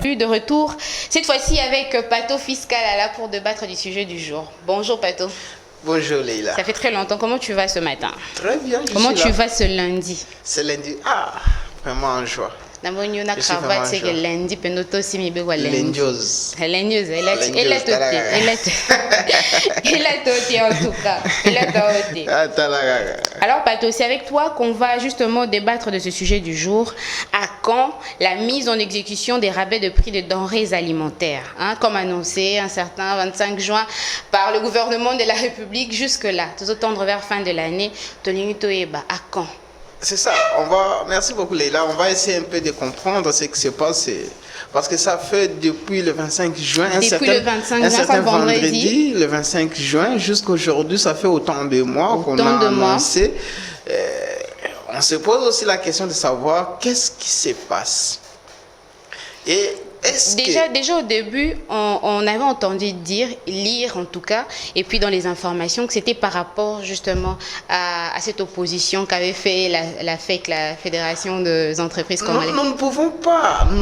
De retour, cette fois-ci avec Pato Fiscal là pour débattre du sujet du jour. Bonjour Pato. Bonjour Leïla. Ça fait très longtemps. Comment tu vas ce matin? Très bien. Comment tu vas ce lundi? Ce lundi, vraiment en joie. Na bonne na cravate c'est que lundi penoto si mi bewa lundi. Lendioz. Lendioz, elle a toté en tout cas. Elle a toté. Alors Pato, c'est avec toi qu'on va justement débattre de ce sujet du jour. À quand la mise en exécution des rabais de prix de denrées alimentaires, hein, comme annoncé un certain 25 juin par le gouvernement de la République jusque-là, tout au tendre vers fin de l'année. À quand? C'est ça, merci beaucoup Leïla, on va essayer un peu de comprendre ce qui se passe, parce que ça fait depuis le 25 juin, un certain vendredi, le 25 juin, jusqu'à aujourd'hui, ça fait autant de mois qu'on a annoncé. On se pose aussi la question de savoir qu'est-ce qui se passe. Et Déjà au début, on avait entendu lire en tout cas, et puis dans les informations, que c'était par rapport justement à cette opposition qu'avait fait la FEC, la Fédération des entreprises communales. Nous ne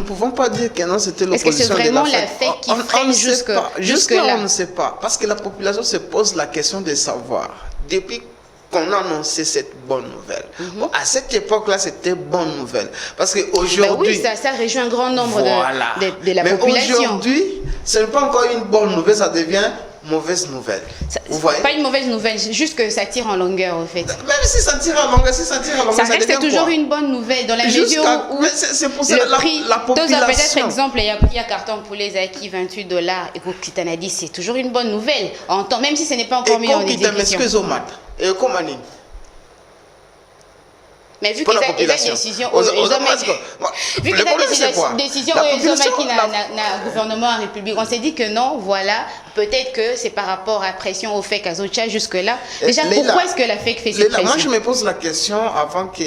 pouvons pas dire que non, c'était l'opposition. Est-ce que c'est vraiment la FEC qui freine jusque-là? On ne sait pas, parce que la population se pose la question de savoir, depuis qu'on a annoncé cette bonne nouvelle. Bon, à cette époque-là, c'était bonne nouvelle. Parce qu'aujourd'hui... oui, ça réjouit un grand nombre de la population. Mais aujourd'hui, ce n'est pas encore une bonne nouvelle, ça devient mauvaise nouvelle. Vous voyez? Pas une mauvaise nouvelle, juste que ça tire en longueur, en fait. Même si ça tire en longueur, ça reste toujours une bonne nouvelle, dans la mesure où c'est pour ça le prix, la population... Peut-être exemple, il y a pris un carton pour les acquis $28, et pour Kitanadi, c'est toujours une bonne nouvelle, même si ce n'est pas encore mis en exécution. Et comment on mais vu qu'ils ont des décisions, vu qu'ils ont des décisions qui n'a gouvernement en République, on s'est dit que non, voilà, peut-être que c'est par rapport à pression au fait qu'Azocha jusque-là. Déjà, pourquoi est-ce que la FEC fait cette pression? Moi, je me pose la question avant que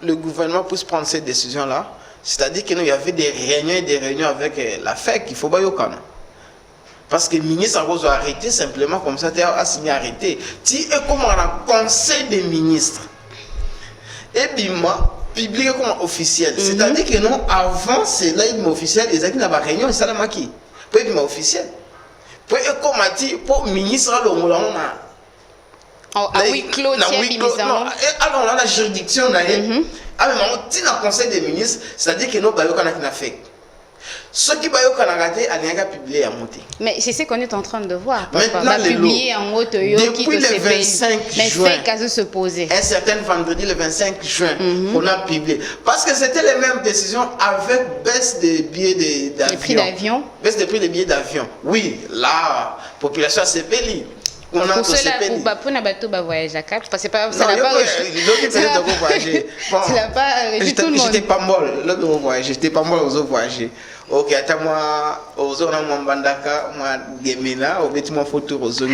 le gouvernement puisse prendre cette décision-là. C'est-à-dire qu'il y avait des réunions avec la FEC, il faut pas y aller. Parce que le ministre a arrêté simplement comme ça, a signé arrêté. Tu es comme un conseil des ministres. Et puis moi, publié comme officiel. C'est-à-dire que non, avant, c'est là, il m'a officiel, et il y a une réunion, c'est là, qui puis il m'a officiel. Puis comme a dit, pour le ministre, oui, Claude, alors on a la juridiction, mais on a un conseil des ministres, c'est-à-dire que nous, on a fait. Ce qui va être publié à monter. Mais c'est ce qu'on est en train de voir. Maintenant, publié en haut, depuis le 25 juin, un certain vendredi, le 25 juin, on a publié. Parce que c'était les mêmes décisions avec baisse des billets d'avion. Les prix d'avion. Baisse des prix des billets d'avion. Oui, la population s'est payée. Pour cela, pour Nabato voyage à Cap, parce que ça n'a pas réussi tout le monde. J'étais pas molle, là de voyager, j'étais pas molle aux autres voyager. Ok, attends moi, aux autres on a bandaka, moi gemena, au bâtiment photo aux autres.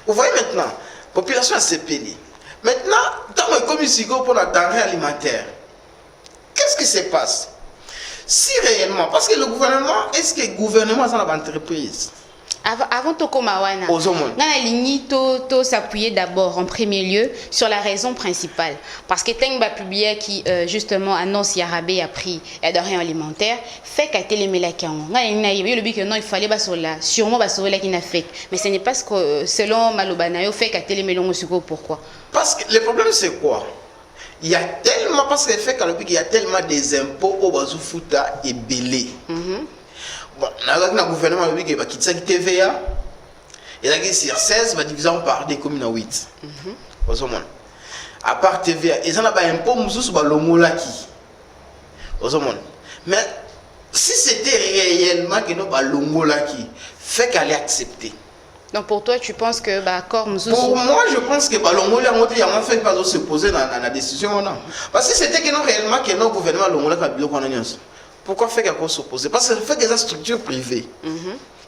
Vous voyez maintenant, population s'est payée. Maintenant, dans le commissaire pour la denrée alimentaire, qu'est-ce qui se passe? Si réellement, parce que le gouvernement, est-ce que le gouvernement c'est une entreprise? Avant Tokomawana, on a s'appuyer d'abord en premier lieu sur la raison principale. Parce que Tengba publié qui justement annonce Yarabé a pris la denrée alimentaire, fait qu'à Télémélakian. Le but que non, il fallait sûrement la qui n'a fait. Mais ce n'est pas ce que selon Malobanayo fait qu'à Télémélon au pourquoi? Parce que le problème c'est quoi? Il y a tellement, parce que le fait qu'il y a tellement des impôts au Bazoufuta et Belé. Bon, le gouvernement a dit qu'il va quitter la TVA. Il a dit sur 16, il va diviser par des communes à 8. À part TVA, ils ont un impôt sur le Lomolaki. Mais si c'était réellement que nous avons Lomolaki, fait qu'elle est acceptée. Donc pour toi, tu penses que pour moi, je pense que Lomolaki a fait pas se poser dans la décision. Parce que c'était que nous réellement que notre gouvernement Lomolaki a bien qu'on a. Pourquoi faire qu'on s'oppose? Parce que fait des structures privées.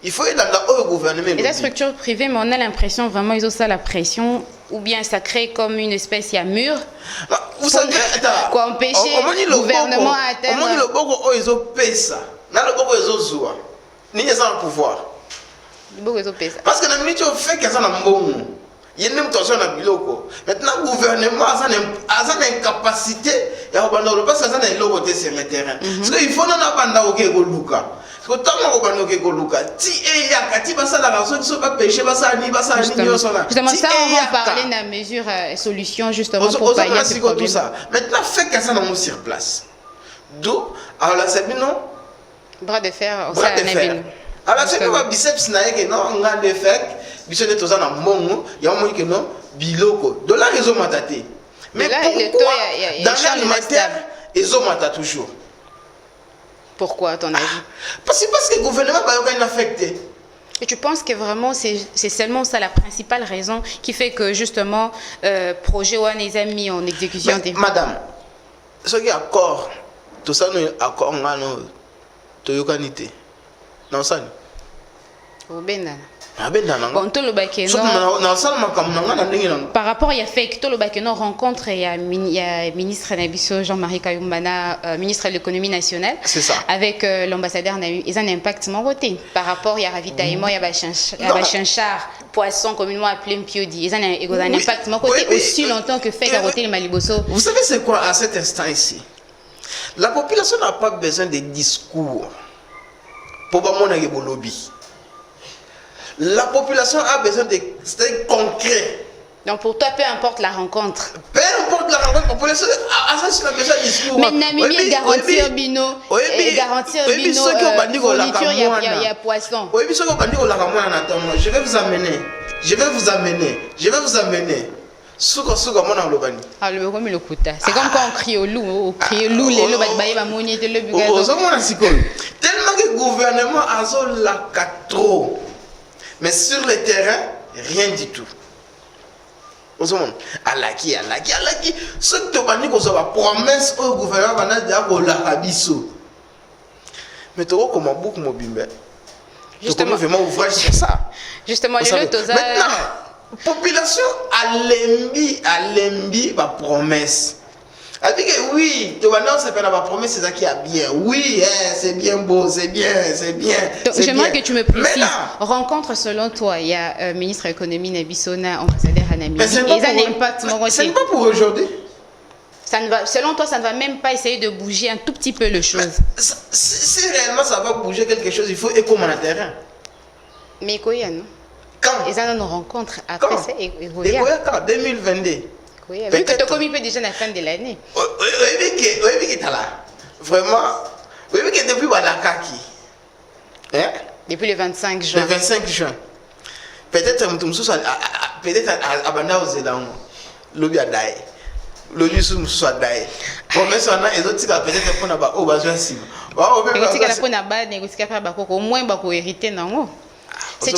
Il faut être dans le gouvernement. Les structures privées, mais on a l'impression vraiment ils ont ça la pression, ou bien ça crée comme une espèce de mur. Vous savez, quoi empêcher le gouvernement à atteindre. On dit le Bogo ils ont payé ça. Dans le Bogo ils ont zoua. Ni ils ont le pouvoir. Le Bogo ils ont payé ça. Parce que la minute où fait qu'ils ont un bon. Il y a même tension dans le biloko. Maintenant, le gouvernement a une incapacité, parce que ça n'a pas été sur le terrain. Parce qu'il faut pas banda ok goluka. Parce que tant que banda ok goluka, ti et ya kati basa la raison qui sont pas péché basa ni justement ça on va parler de la mesure solution justement pour pallier ce problème. Maintenant, fait que ça n'a pas sur place. D'où alors là c'est non bras de fer ça n'a alors c'est pas biceps na que non on a des faits biceps de ça na mongo ya mo que non biloko de la raison mataté mais là, pourquoi dans l'alimentaire ils ont maté toujours pourquoi à ton avis parce que le gouvernement va être affecté. Et tu penses que vraiment c'est seulement ça la principale raison qui fait que justement projet one les a mis en exécution des madame ce qui est accord tout ça nous accord on a nos toyokanité non ça bon, tout le par rapport il y a fait que tout le rencontre il y a ministre Nabiso Jean-Marie Kayumbana ministre de l'économie nationale avec l'ambassadeur ils ont un impact voté par rapport il y a ravitaillement il y a chinchard poisson communément appelé mpiodi ils ont un impact côté aussi longtemps que fait garoter le Maliboso. Vous savez c'est quoi à cet instant ici la population n'a pas besoin de discours pour pas mon lobby. La population a besoin de concret. Donc pour toi, peu importe la rencontre. Peu importe la rencontre, la population a besoin de discours. Mais Namibie garantir bino, garantir bino, fourniture, il y a poisson. Oui, je vais vous amener. Je vais vous amener. Souko mon enlobani. Ah le comme le kuta. C'est comme quand on crie au loup, les loups va monter le bureau. Tellement que le gouvernement a la trop. Mais sur le terrain, rien du tout. Alaki. Ce que tu as dit que ça va promesse au gouvernement va dire l'Arabiso. Mais tu vois comment beaucoup mobile. Justement, vraiment ouvrage sur ça. Justement, les maintenant, population à l'embi va promesse. Elle dit que oui, tu vas non, c'est pas la promesse, c'est ça qui est bien. Oui, c'est bien beau, c'est bien. J'aimerais que tu me précises. Rencontre selon toi, il y a ministre de l'économie Nabisona, ambassadeur à Namibie. Ce n'est pas pour aujourd'hui. Selon toi, ça ne va même pas essayer de bouger un tout petit peu les choses. Si réellement ça va bouger quelque chose, il faut écho mon terrain. Mais quoi, non? Quand ils ont une rencontre après ça et quand 2022. Oui, peut-être comme il peut déjà la fin de l'année. Oui, qui est là. Vraiment. Oui, qui est depuis Walakaki. Depuis le 25 juin. Le 25 juin. Peut-être à Banda aux Zélandais. L'objet a daé. L'objet soit daé. Bon, mais ça, les autres, peut-être qu'on a pas au besoin si. Au moins, on hériter non. C'est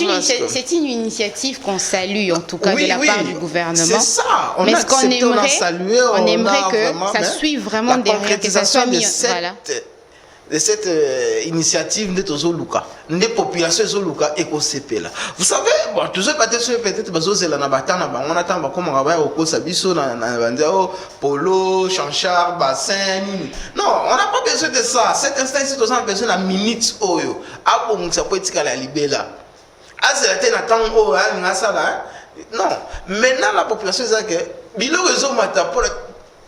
une initiative qu'on salue en tout cas de la part du gouvernement. C'est ça. Mais ce qu'on aimerait, que ça suive vraiment derrière, que ça soit mis. Voilà. De cette initiative de Tozoluka, des populations Zoluka et CP là. Vous savez, bon, tout ça peut-être bazoze la nabatana, on attend comme on va au Kosabiso, polo, chanchard, bassin. Non, on n'a pas besoin de ça. Cet instant ici, on a besoin de la minute oyo. Ah bon, ça peut être qu'à la libella. Ah c'est la tête attend oh ah ça là. Non, maintenant la population c'est que bilo réseau mata pour la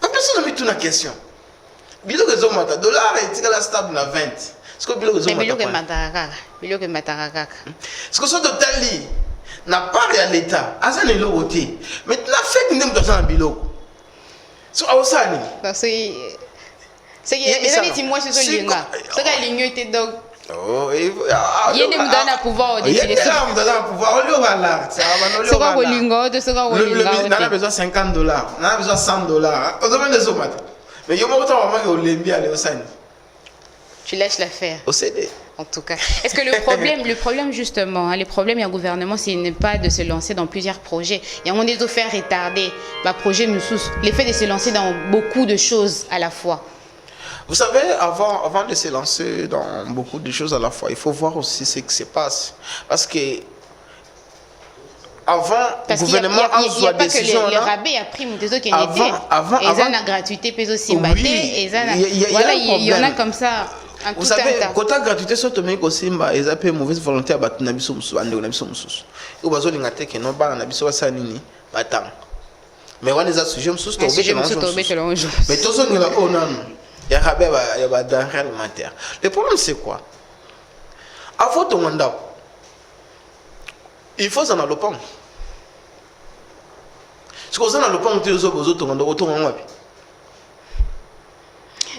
population n'a mis toute la question. Bilo réseau mata dollar est la stable à 20. Est-ce que bilo réseau mata bilo que mataraka. Est-ce que ce total n'a pas à l'état. Ah ça n'est le côté. Maintenant fait que nous dans un bilo. So à ça ni. Parce que c'est il dit moi c'est ça l'ingénieur. C'est que l'ingénieur était donc oh, il y a des gens qui ont pouvoir. Il y a des gens qui ont pouvoir. On a besoin de 50 $. On a besoin de 100 $. On a besoin de ça. Mais il y a un tu lâches l'affaire. Au CD. En tout cas. Est-ce que le problème justement, les problèmes du gouvernement, ce n'est pas de se lancer dans plusieurs projets. Il y a des affaires retardées. Projet l'effet de se lancer dans beaucoup de choses à la fois. Vous savez, avant de se lancer dans beaucoup de choses à la fois, il faut voir aussi ce qui se passe. Parce que avant, le gouvernement a il n'y a pas que les rabais à prime des autres qui étaient. Avant, la gratuité peut aussi battre. Il y en a comme ça. Vous savez, quand la gratuité soit tombée aussi, ils ont une mauvaise volonté à battre Nabiso Moussou, Ande Nabiso Moussou. Ils ont besoin de que non pas Nabiso Sanini, Attends. Mais on est à sujet, je mais tout ça, on a il y a des denrées alimentaires. Le problème, c'est quoi? Avant ton mandat, il faut s'en aller au pont. Ce qu'on s'en aller au pont, tu es au mandat.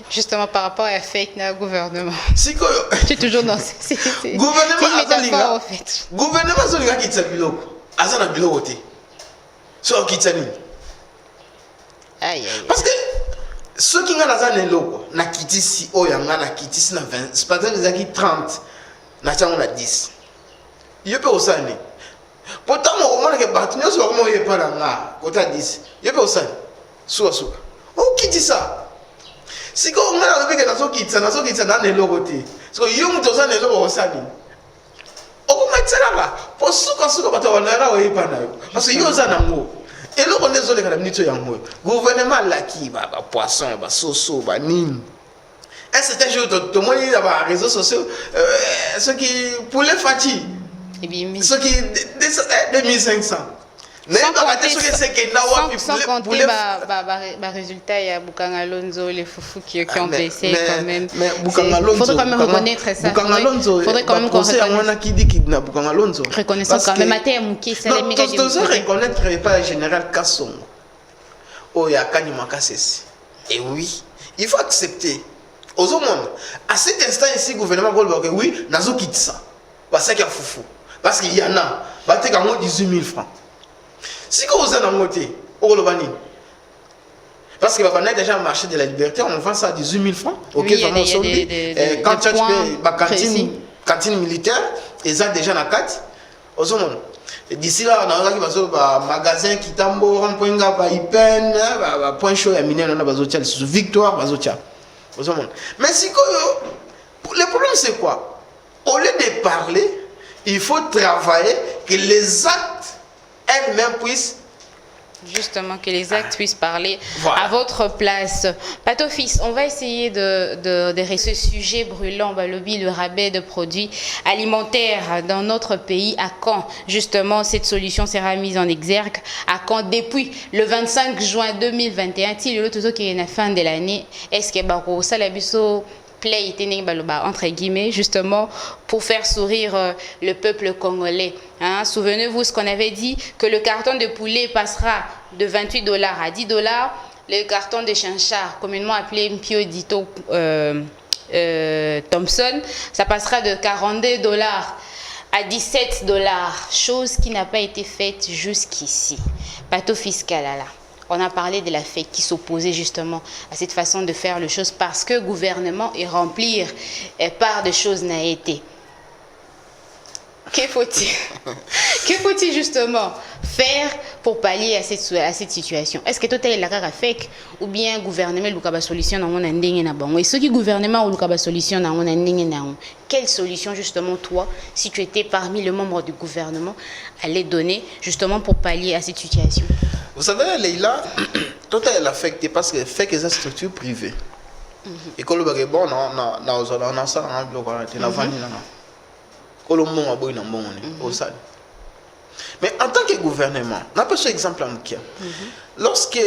Justement, par rapport à fake na gouvernement. Si quoi? Tu es toujours dans ce gouvernement, en fait. Gouvernement, c'est le gars qui t'a bilo. Azana bilo ôté. Soit qui t'a mis. Aïe. Parce que ceux qui ont la loko, na kiti si oyanga na kiti si na 20, c'est pas des qui 30, na chango na 10. Il peut aussi aller. Pourtant au moins que partenaire soit comment il pas là, kota 10. Il peut aussi. Soit. On kiti ça. Si ko on a avec na so kiti na loko té. So yo muto ça ne loko osali. Okomatela pour suka bato banara oyepa na yo. Parce que yo za nango. Et là, on est sur les gouvernement là qui va poisson, va soso, va nîmes. Et c'était juste tout le monde il y a des réseaux sociaux, ceux qui pour les fatigues, ceux qui 2500. Sans compter les résultats, il y a Bukang Alonso, les foufous qui ont baissé quand même. Mais Bukang Alonso, faudrait quand même reconnaître ça. Bukang Alonso, faudrait quand même qu'on reconnaisse. Qui dit qu'il n'a Bukang Alonso. Reconnaissons quand même. Maté Mouki, c'est les méga. Non, tous reconnaître pas le général Kassongo. Oh, il y a Kanima Kassesi. Et oui, il faut accepter. Aux hommes, à cet instant ici, le gouvernement dit oui, Nazo quitte ça. Parce qu'il y a foufou. Parce qu'il y en a. Baté quand 18 000 francs. Si vous êtes en moté, parce que on a déjà un marché de la liberté, on vend ça à 18 000 francs. Ok, oui, quand tu as cantine militaire, ils ont déjà la carte. D'ici là, on a un magasin qui tambo, rond-point, Ipen, point chaud, il y a une victoire, mais si le problème c'est quoi? Au lieu de parler, il faut travailler que les actes elles-mêmes puissent justement que les actes puissent parler à votre place. Pato Fils, on va essayer de ce sujet brûlant, le rabais de produits alimentaires dans notre pays. À quand justement cette solution sera mise en exergue? À quand depuis le 25 juin 2021, qui est la fin de l'année, est-ce que ça la biso play entre guillemets justement pour faire sourire le peuple congolais. Hein? Souvenez-vous ce qu'on avait dit, que le carton de poulet passera de 28 $ à 10 $. Le carton de chinchard, communément appelé Mpio Dito Thompson, ça passera de 42 $ à 17 $, chose qui n'a pas été faite jusqu'ici. Bateau fiscal là. On a parlé de la fête qui s'opposait justement à cette façon de faire les choses parce que le gouvernement est remplir par de choses n'a été. Que faut-il justement faire pour pallier à cette situation? Est-ce que tout est la fake ou bien le gouvernement a solution dans mon ending na bon? Et ce qui gouvernement a solution dans mon ending na bon? Quelle solution justement toi, si tu étais parmi les membres du gouvernement, allais donner justement pour pallier à cette situation? Vous savez, Leïla, tout est affecté parce que fait que c'est une structure privée. Et quand le bagage bon, on a ça, mais en tant que gouvernement, on a pris exemple en Moukia. Lorsque la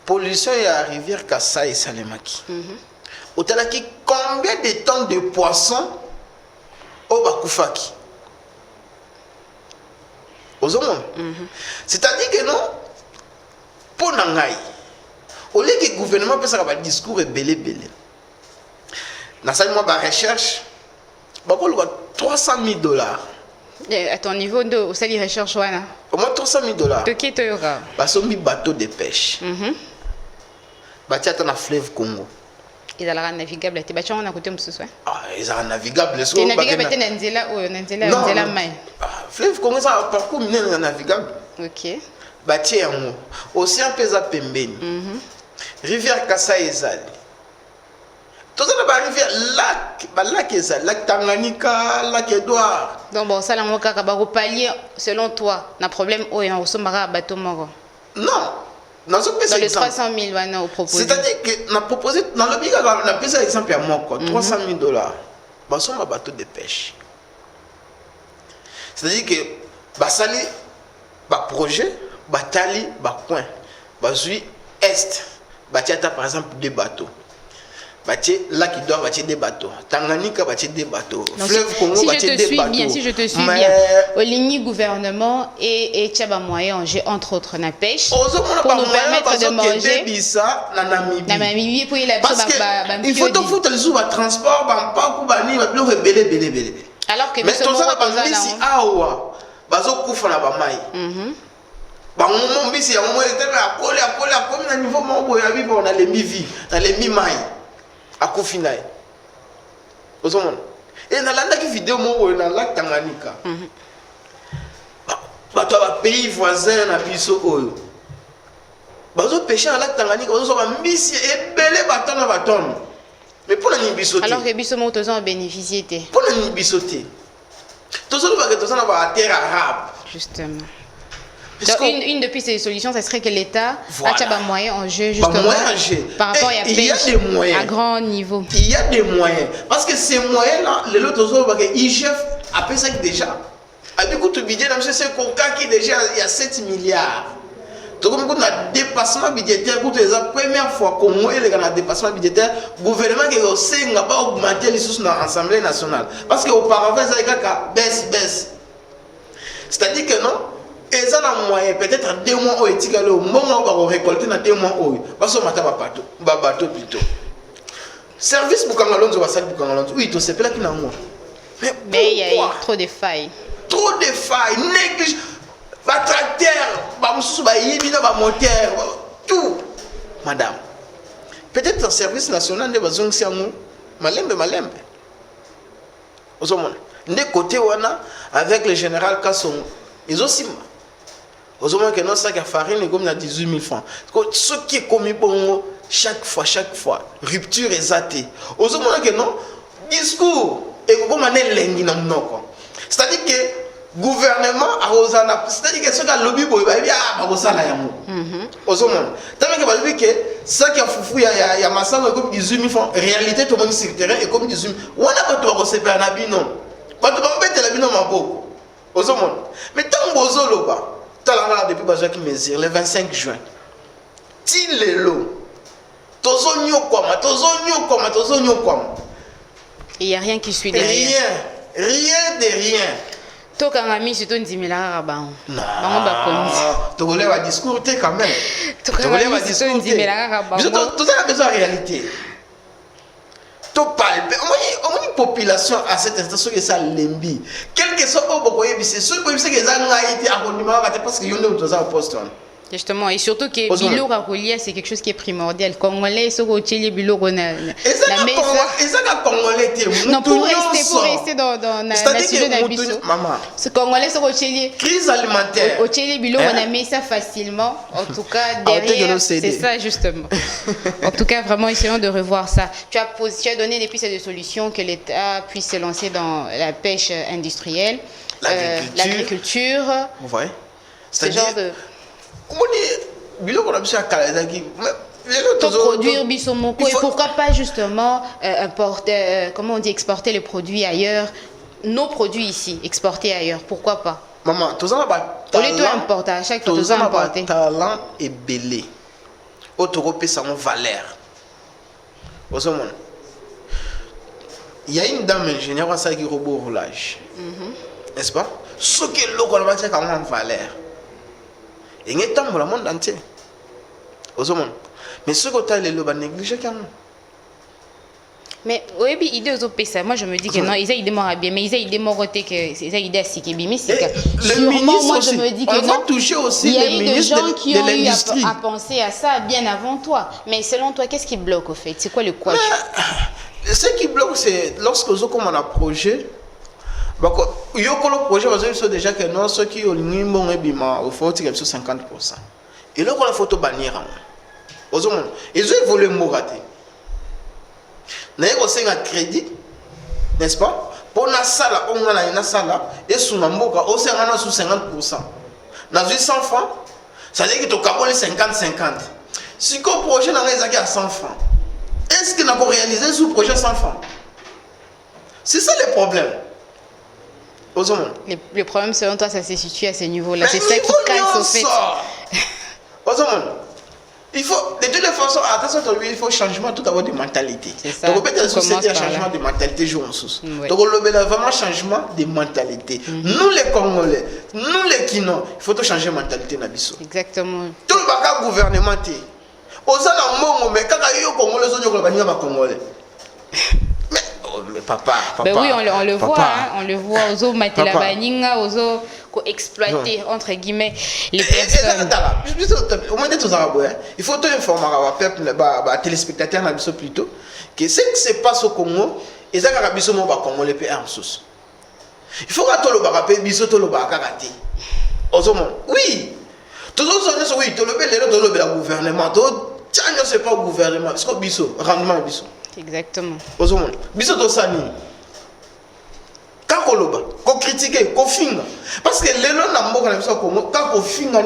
pollution est arrivée à Kassa et Salemaki, au Talaki, combien de tonnes de poissons au Bakoufaki? C'est-à-dire que non, pour Nangaï, au lieu que le gouvernement puisse avoir un discours belé, dans cette recherche, il y a 300 000 $. À ton niveau de recherche, au moins 300 000 $. De qui tu auras? Parce que bateau de pêche. Bâti à la fleuve Congo. Ils sont navigables. Tu vas à côté de ils sont navigables. Tu es navigable, tu es navigable. Fleuve Congo, ça parcours navigable. Ok. Bâti en haut. Océan Pesa Pembeni. Rivière Kassa Ezali. Tout ça va arriver lac Tanganyika, lac Edouard. Donc bon, ça la palier selon toi, n'a problème on ressemblera à bateau mort. Non. Dans les 300 000 on propose. C'est-à-dire que n'a proposé dans le biga on a pris exemple à moi quoi, 300 000 $. Bah son bateau de pêche. C'est-à-dire que bah sali bah projet batali coin bazui est batiata par exemple des bateaux batie lac d'or batie des bateaux Tanganyika batie des bateaux fleuve Congo batie des bateaux. Si je te suis bien au lignes gouvernement et Tchaba moyen entre autres na pêche pour nous permettre de manger na Namibie pour il a parce que il faut tout foutre les transport pas ku bani ba bilo belé alors que mais tout ça ba misi awa bazo kufa na ba mai bango mbisi ya momo était à comme na niveau mo ya bi bon na les mi-vie na les mi-mai akufi na ye ozomona et na landa ki vidéo mo na lac Tanganyika bato ba pays voisins na biso oyo bazo pêcher na lac Tanganyika bazo ba mbisi ebele bato na baton mais pour la nibiso alors que biso mo tozo bénéficier té pour la nibiso té tozo ba que tozo na ba terre arabe justement. Donc, une depuis ces solutions, ce serait que l'État a un moyen en jeu justement par rapport à pêche à grand niveau. Il y a des moyens. Parce que ces moyens-là, les autres, ils chef appellent ça déjà. Avec tout le budget, c'est Coca qui déjà il y a 7 milliards. Donc, on a un dépassement budgétaire pour la première fois qu'on a un dépassement budgétaire, le gouvernement qui n'a pas augmenté les ressources dans l'Assemblée nationale. Parce qu'auparavant, ça a baisse. C'est-à-dire que non. Et ça a moyen peut-être 2 mois au étiqueté au moment où on récolte dans 2 mois au parce qu'on mata bateau plutôt service pour Kangalonzo va ça pour Kangalonzo oui tout c'est là qui n'a moi mais il y a eu trop de failles néglige va tracteur va mususu ba yibina ba moteur tout madame peut-être un service national de bazong siango malembe osomona ndé côté wana avec le général Kassongo ils aussi aux hommes que non sac à farine comme na 18 000 francs ce qui est commis bon chaque fois rupture exatée aux hommes que non discours et comme on est lengi na mnoko c'est-à-dire que gouvernement a osana c'est-à-dire que ce que lobby boy ba bia ba osala yango aux hommes tant que ba lui que ça qui a foufou ya masanga comme 18 000 francs réalité tout le monde sur terrain et comme 18 000 on a pas to se faire na bino ba to ba mettre la bino maboko aux hommes mais tant bozolo ba depuis que je mesure le 25 juin. Il n'y a rien qui suit derrière. Rien de rien. Tout quand ami c'est un 10 000 arabe. Non. Tu voulais un discours quand même. Tu voulais un discours 10 000 arabe. Tout ça a besoin de réalité. Tu parles. On a une population à cette instant que ça lembi. Quel que soit au Bokoye, c'est sûr que c'est que ça n'a été abonnement parce que y en a d'autres au poste. Justement, et surtout que Bilo Rakolia, c'est quelque chose qui est primordial. Congolais, ce que Bilo Rona. Et ça, Congolais, non, pour rester dans la suite de Bisso. Maman. Ce Congolais, ce que crise alimentaire. Au Tchéli, Bilo, on a mis ça facilement. En tout cas, derrière, c'est ça, justement. En tout cas, vraiment, essayons de revoir ça. Tu as donné des pistes de solutions que l'État puisse se lancer dans la pêche industrielle, l'agriculture. Vous voyez? Ce genre de. Produire bisomoko et pourquoi pas justement importer, comment on dit, exporter les produits ailleurs, nos produits ici, exporter ailleurs, pourquoi pas? Maman, tout ça au lieu de importer à chaque fois, tout ça importer. Talent est belé. Autre Europe, ça en valeur. Il y a une dame ingénieure qui robot roulage, n'est-ce pas? Ce qui est local, c'est quand même en valeur. Et il y a dans le monde entier. Mais ce que tu as les lobes négligés quand même. Mais oui, idée aux opérations. Moi je me dis que non, ils ont idée mort bien, mais ils ont idée mort que ils ont idée à ce qui est bien. Le ministre moi je me dis que non. Toucher aussi il y a les eu des gens qui ont eu à penser à ça bien avant toi. Mais selon toi, qu'est-ce qui bloque au fait? C'est quoi le quoi? Ce qui bloque, c'est lorsque vous avez un projet. Il y a un projet, vous déjà que non, ceux qui ont il faut tirer sur 50%. Et là, il faut photo bannir. Ils ont évolué moraté. Nous avons un crédit, n'est-ce pas? Pour la salle, on a une salle, et sous la moka, on a sous 50%. Dans 100 francs, ça veut dire que tu as 50-50. Si le projet n'a pas à 100 francs, est-ce qu'il n'a pas réalisé ce projet 100 francs? C'est ça le problème. Le problème, selon toi, ça se situe à ce niveau-là. C'est ça qui casse au fait. Il faut, de toutes les façons, attention, il faut changement tout d'abord de mentalité. C'est ça. Donc, peut-être société un changement de mentalité joue en sous. Donc, on a vraiment changement de mentalité. Nous, les Congolais, nous, les Kino, il faut tout changer de mentalité. Exactement. Tout le gouvernement, on a un moment, mais quand il y a un Congolais, on a un Congolais. Mais papa. Ben oui, on le voit, hein, on le voit aux autres matela baninga, aux autres exploiter entre guillemets les personnes. Au moins d'être aux Arabes, il faut tout informer à téléspectateurs plutôt que ce qui se passe au Congo, et ça que le Congo les pays en sous. Il faut que tout le Barapé biso tout le Barakati. Oui. Tout le oui, tout le gouvernement, tout le c'est pas au gouvernement, c'est au biso, rendement biso. Exactement. Biso to sani. Quand on critique, on finga. Parce que les gens n'ont pas de Congo, quand on finga,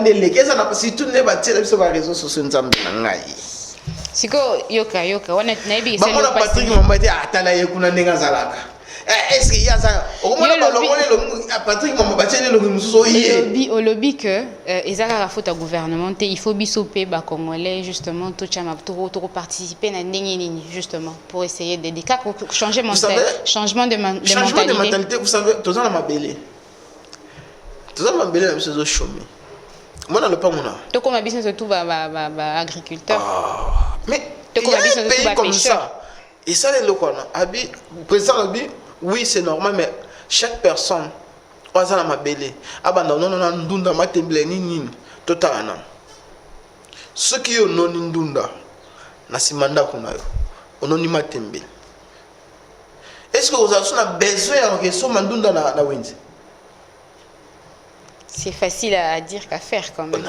si tout n'est pas tiré sur les réseaux sociaux, si yoka, on a nabi. On a Patrick m'a dit atala yekuna nenga zalaka. Est-ce qu'il y a ça? Patrick m'a dit au lobby que ezaka faute à gouvernement, il faut bisoper ba congolais justement tout participer na ndengeni justement pour essayer d'aider changer changement de mentalité. Vous savez, tous en mabélé. Tous en mabélé même ces chômés. Moi dans le pas mon. To comme business tout ba agriculteur. Mais il y a un pays comme ça. Et ça les locaux abi président abi oui c'est normal mais chaque personne oza na mabélé abanda non ndunda matemble nini totana ceux qui ont non ndunda na simanda kunayo ononi matembe est-ce que vous avez besoin de so mandunda na wenzi? C'est facile à dire qu'à faire quand même.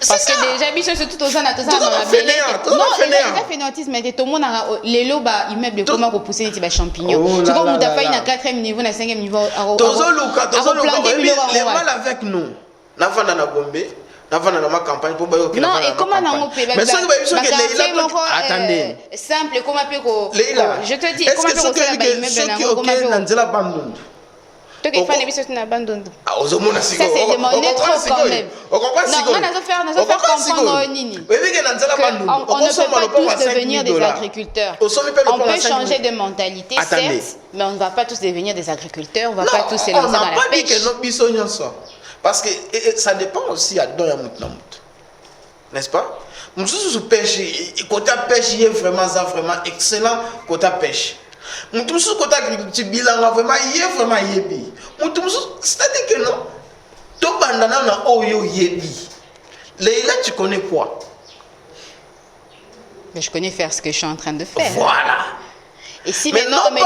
Parce que déjà, biso surtout aux gens à tous non, le fainéantisme mais tout le monde a les lots bas immeubles comment repousser des champignons. Tu vois, on t'a fait une 4e niveau, une 5e niveau. Les mal avec nous. N'avons na Gombe, n'avons na ma campagne pour bayo. Non, et comment on peut mais ça attendez. Simple comment peut je te dis comment peut ça ba immeuble na comment ça c'est demandé trop quand même. On comprend on a faire comprendre on ne peut pas tous devenir des agriculteurs. On peut changer de mentalité, certes, mais on ne va pas tous devenir des agriculteurs, on ne va pas tous se lancer dans la pêche. Parce que ça dépend aussi à Doya Moutnamout. N'est-ce pas? Nous pêche, côté pêche, il est vraiment excellent côté pêche. Mutumsu kota agriculture bilan vraiment yebi. Mutumsu c'est-à-dire que non. To bandana na oyo yebi. Leila tu connais quoi? Mais je connais faire ce que je suis en train de faire. Voilà. Et si maintenant on ne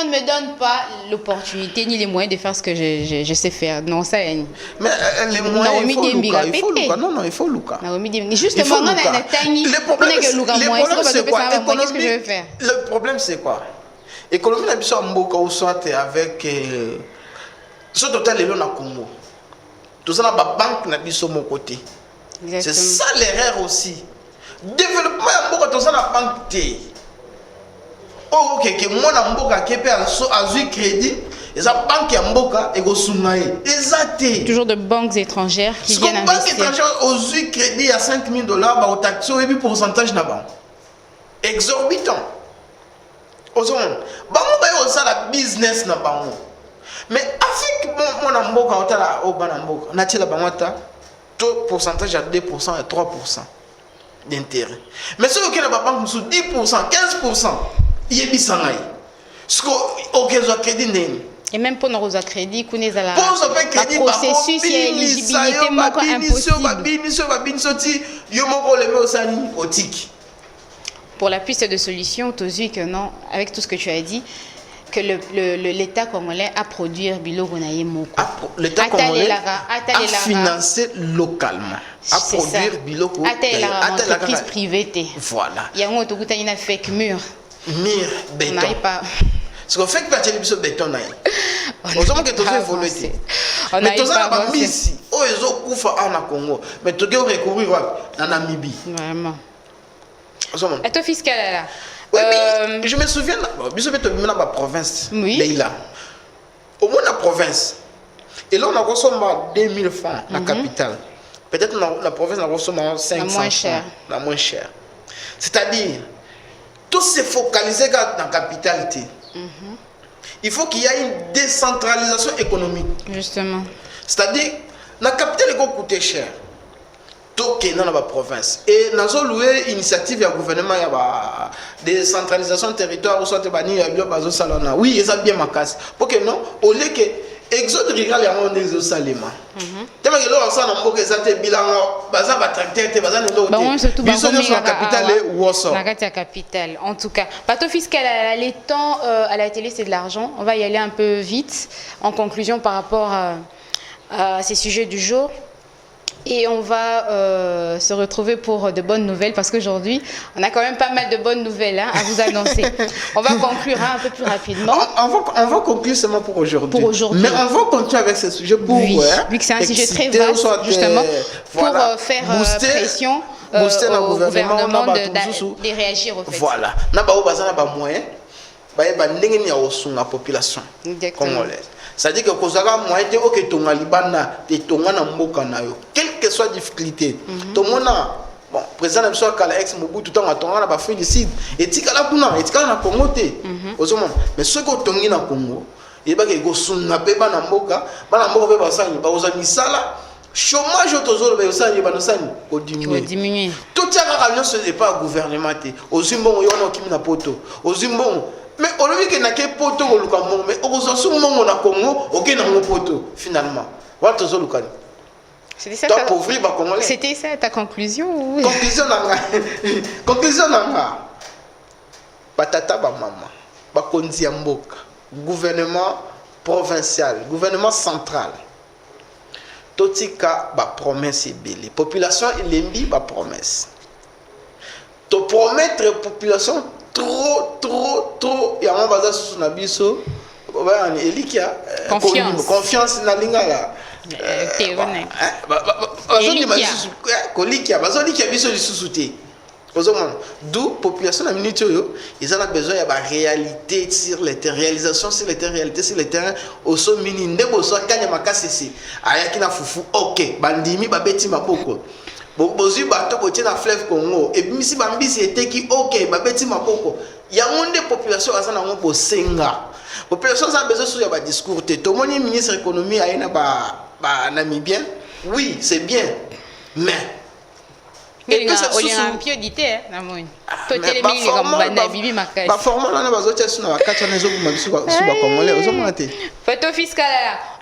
me donne pas l'opportunité ni les moyens de faire ce que je sais faire, non ça y est. Mais les moyens il faut Luka. Non, il faut Luka. Justement, le problème c'est quoi? Économie na biso mboka ou soit avec ce total est na Congo. Tout ça na ba banque na biso mon côté. C'est ça l'erreur aussi. Développement mboka tout ça na banque té. Oh ok que moi na mboka kepe azui crédit et ça banque ya mboka et go sungaye. Exacté. Toujours de banques étrangères qui viennent investir. Banque étrangère azui crédit à $5,000 ba au taxo et puis pourcentage na banque. Exorbitant. Ozon, bango ba yo ça la business na bango. Mais avec mon mboka otala o bana mboka, na tela bango ta taux pourcentage à 2% et 3% d'intérêt. Mais ceux qui na ba banque sous 10%, 15%, yebi sangai. Ce que aucun crédit n'est. Et même pour nos crédits, qu'on est à la processus et éligibilité moko impossible. Yo moko le me osani otik. Pour la piste de solution, tu dis que non, avec tout ce que tu as dit, que l'État congolais a produit Biloko Naye Moko. L'État congolais a financé localement. A produit Biloko Naye. Entreprise privée. Voilà. Il y a un autre qui a fait mur. Mur, béton. Ce qu'on fait que tu as dit béton. On sait que tu as évolué. Mais tu as pas mis ici. Oh, ils ont couvert en Congo. Mais tu as recourir en Namibie. Vraiment. Et toi, fiscal là? Oui, je me souviens, dans ma province, oui. Leila. au moins la province. Et là, on a consommé 2000 francs la capitale. Peut-être la province a consommé 500 francs. La moins chère. C'est-à-dire, tout se focaliser dans la capitalité. Il faut qu'il y ait une décentralisation économique. Justement. C'est-à-dire, la capitale est coûté cher. Tout est dans la province. Et nous avons loué l'initiative du gouvernement, il y a des décentralisation territoire, oui, ils ont bien ma casse. Pour que non, au lieu que exode rural, il y a un exode salima. Tellement que là, on s'en a beaucoup de bilan, baza va tracter, baza ne doit pas. La capitale est Wosso. La capitale, en tout cas. Bateau fiscal, les temps à la télé, c'est de l'argent. On va y aller un peu vite. En conclusion, par rapport à ces sujets du jour. Et on va se retrouver pour de bonnes nouvelles parce qu'aujourd'hui, on a quand même pas mal de bonnes nouvelles à vous annoncer. On va conclure un peu plus rapidement. On va conclure seulement pour aujourd'hui. Mais on va continuer avec ce sujet pour vu que c'est un sujet très vaste, justement, pour faire pression au gouvernement de réagir au fait. Voilà. N'a pas de moyens. La population congolaise. C'est-à-dire que quelle que soit la difficulté, tout le monde a, bon, président de la ex Mobutu, tout le temps a fait félicite. Et si on a Congo, mais ceux qui ont été au Congo, ils ont été chômage au diminuer. Tout ça n'est pas gouvernement. Aux Zimbabwe, il y a un poto. Aux Zimbabwe, mais au lieu qu'il n'y ait pas de poto, mais au Zimbabwe, il y a un poto. Finalement, c'était ça ta conclusion? Conclusion, Batata maman, Bakonzi Mboka, gouvernement provincial, gouvernement central. Totika ba promesse belle. Population ilembi ba promesse. To promettre population trop ya on baza sous na biso ba ni elikia confiance na lingala. Bazolikia biso lisusuté. D'où population la minute ils ont besoin de la réalité sur les terrains, réalisation sur les terrains, réalité sur les terrains au so mini ndebo so kanya makasisi ayaki na fufu ok bandimi babeti maboko bozu bato botie na fleuve Congo et misi bambisi eteki ok babeti maboko ya monde population azana ngo bosenga population a besoin sur ba discours te to moni ministre économie ayena ba namibien oui c'est bien mais et que ça soit un pied d'ité na moni to télémini comme banda bibi makasi ba formation na bazotia suna wakati na ezobu mabisu ba congolais ozomate photo fiscal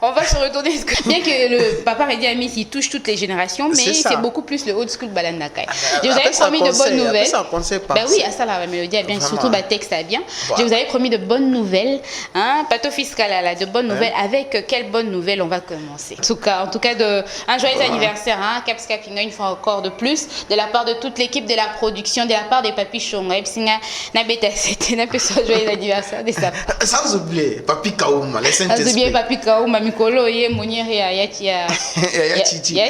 on va se retourner bien que le papa Redi Ami il touche toutes les générations mais c'est beaucoup plus le old school balandakai. Je vous avais promis de bonnes nouvelles. Ben oui, à ça la mélodie bien surtout ba texte a bien. Je vous avais promis de bonnes nouvelles hein, photo fiscal là de bonnes nouvelles avec quelles bonnes nouvelles on va commencer. En tout cas de un joyeux anniversaire hein Caps Capinga une fois encore de plus de la part de toute l'équipe de la production de la part des Papi Chonga Epsinga na beta c'était un peu joyeux anniversaire de ça. Sans oublier Papi Kaouma les Saintes esprit. Papi Kaouma mikolo ye moniere ya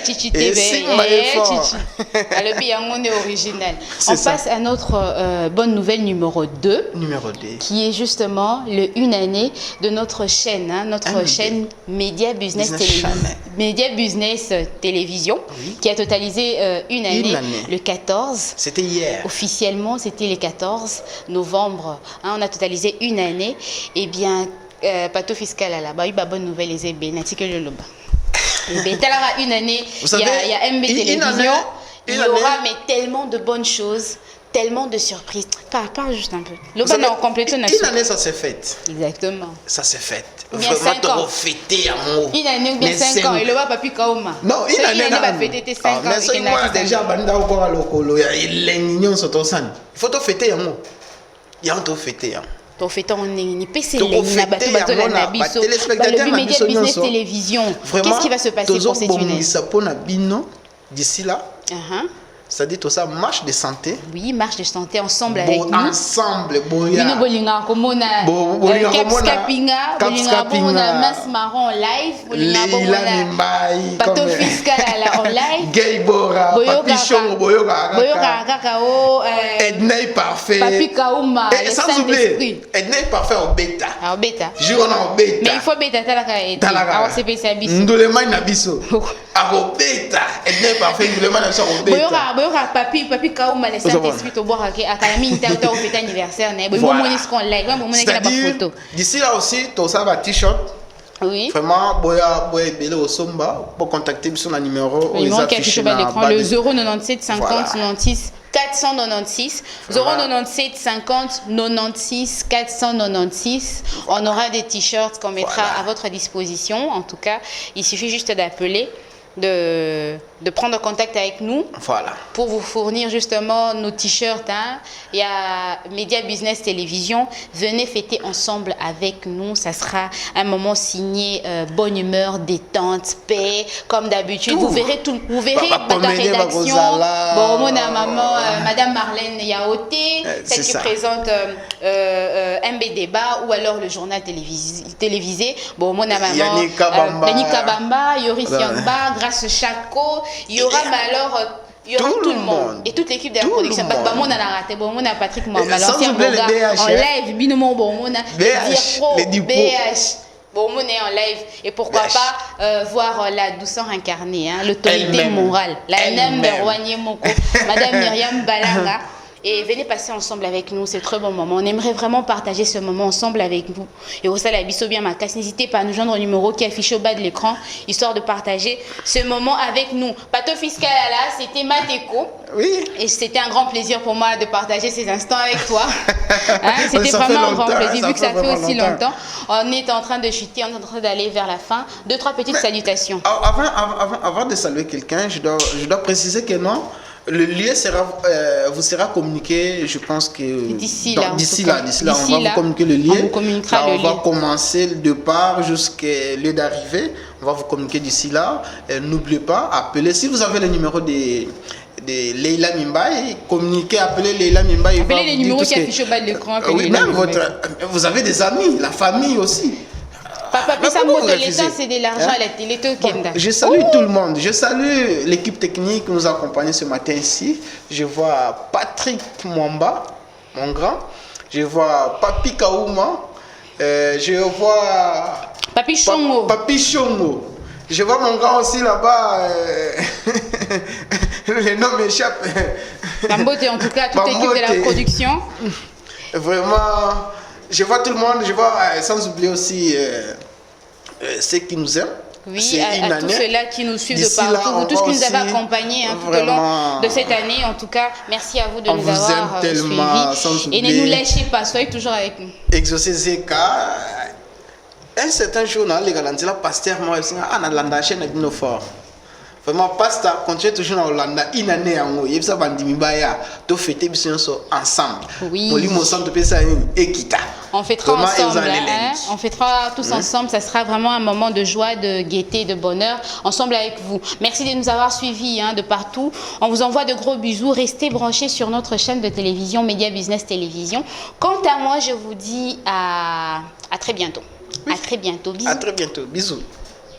chichi TV le bien original. On passe à notre bonne nouvelle numéro 2 qui est justement le une année de notre chaîne hein, notre chaîne Média Business Télévision qui a totalisé une année le 14. C'était hier. Officiellement, c'était le 14 novembre. Hein, on a totalisé une année. Eh bien, Pato fiscal à la bas, il y a bonne nouvelle les ébé, n'attique le loba. Une année, il y a MB Télévision, il y aura mais tellement de bonnes choses. Tellement de surprises. Parle juste un peu. Une année, ça s'est fait. Exactement. Ça s'est fait. Bien 5 ans. Une année ou bien 5 ans. Et le va Papi Kaoma. Non, une année. Il va fêter tes 5 ans. Mais c'est moi déjà, il faut te fêter. Il y a un te fêter. To fêter on est PC na bato la biso. Le Média Business Télévision. Qu'est-ce qui va se passer pour cette année? D'ici là. C'est-à-dire tout ça, marche de santé. Oui, marche de santé ensemble avec nous. Ensemble, boya. Bino bolinga komona. Caps Capinga, Mas Marron en live. Bolinga bomona. Pato fiscal en live. Gay Bora. Papichon, Boyoka kakao. Ednei parfait. Papi Kauma. Et sans oublier, Ednei parfait en bêta. En bêta. Jure en bêta. Mais il faut bêta talaka et alors c'est PC abisso. Ndolema na biso. Aro bêta. Ednei parfait ndolema na biso en bêta. Boyoka papi Kauma les Saint-Esprit au boire à Kalami Nta au fête anniversaire né. Boyo moni ce qu'on like, moi moni la photo. D'ici là aussi, tout ça va t-shirt. Oui. Vraiment, boya belé au somba pour contacter sur le numéro. Le numéro qui affiche sur l'écran, le 097 50 96 496 097 50 96 496. On aura des t-shirts qu'on mettra à votre disposition. En tout cas, il suffit juste d'appeler, de prendre contact avec nous pour vous fournir justement nos t-shirts. Hein. Il y a Média Business Télévision. Venez fêter ensemble avec nous. Ça sera un moment signé bonne humeur, détente, paix, comme d'habitude. Vous verrez tout. Vous verrez dans la rédaction. Bon, mon maman, Madame Marlène Yaoté, celle qui présente MB Débat ou alors le journal télévisé. Bon, mon maman, Yannick Kabamba, Yoris Yangba, Grâce Chaco. Il y aura il y aura tout le monde et toute l'équipe de la production. Bah, on a raté, bon, on a Patrick Mamba, l'ancien Boga, en live, Binomo, bon, on a BH. Bon, on est en live et pourquoi pas voir la douceur incarnée, hein, l'autorité morale, la number one Moko, Madame Myriam Balanga. Et venez passer ensemble avec nous, c'est un très bon moment. On aimerait vraiment partager ce moment ensemble avec vous. Et au sein de la Bisso bien ma casse, n'hésitez pas à nous joindre au numéro qui est affiché au bas de l'écran, histoire de partager ce moment avec nous. Pato Fiscal là, c'était Mateko. Oui. Et c'était un grand plaisir pour moi de partager ces instants avec toi. Hein, c'était vraiment un grand plaisir, vu que ça fait aussi longtemps. On est en train de chuter, on est en train d'aller vers la fin. 2-3 petites salutations. Avant de saluer quelqu'un, je dois préciser que non. Le lieu vous sera communiqué, je pense que d'ici là, on va vous communiquer le lieu. On vous communiquera le lieu. On va commencer le départ jusqu'à lieu d'arrivée. On va vous communiquer d'ici là. N'oubliez pas, appelez. Si vous avez le numéro de Leila Mimbaye, communiquez, appelez Leila Mimbaye. Appelez les numéros qui affichent au bas de l'écran. Oui, même vous avez des amis, la famille aussi. Papa, puis ça monte l'État, c'est de l'argent à la télé. Je salue tout le monde. Je salue l'équipe technique qui nous a accompagnés ce matin ici. Je vois Patrick Mwamba, mon grand. Je vois Papi Kaouma. Je vois Papi Chongo. Papi Chongo. Je vois mon grand aussi là-bas. Le nom m'échappe. Mambote, en tout cas, toute l'équipe de la production. Vraiment. Je vois tout le monde, je vois, sans oublier aussi ceux qui nous aiment. Oui, à tous ceux-là qui nous suivent de partout, vous tous qui nous avez accompagnés tout au long de cette année. En tout cas, merci à vous de nous avoir suivis. Et ne nous lâchez pas, soyez toujours avec nous. Exaucé Zeka, un certain jour, les Galantis, la pasteur, moi, on a la chaîne de nos forts. Vraiment, pasteur, continue toujours en Hollande, une année en haut, il y a tout fêter ensemble. Oui. On fêtera ensemble, hein? On fêtera tous ensemble, ça sera vraiment un moment de joie, de gaieté, de bonheur, ensemble avec vous. Merci de nous avoir suivis de partout. On vous envoie de gros bisous, restez branchés sur notre chaîne de télévision, Média Business Télévision. Quant à moi, je vous dis à très bientôt. Oui. À très bientôt, bisous. À très bientôt, bisous.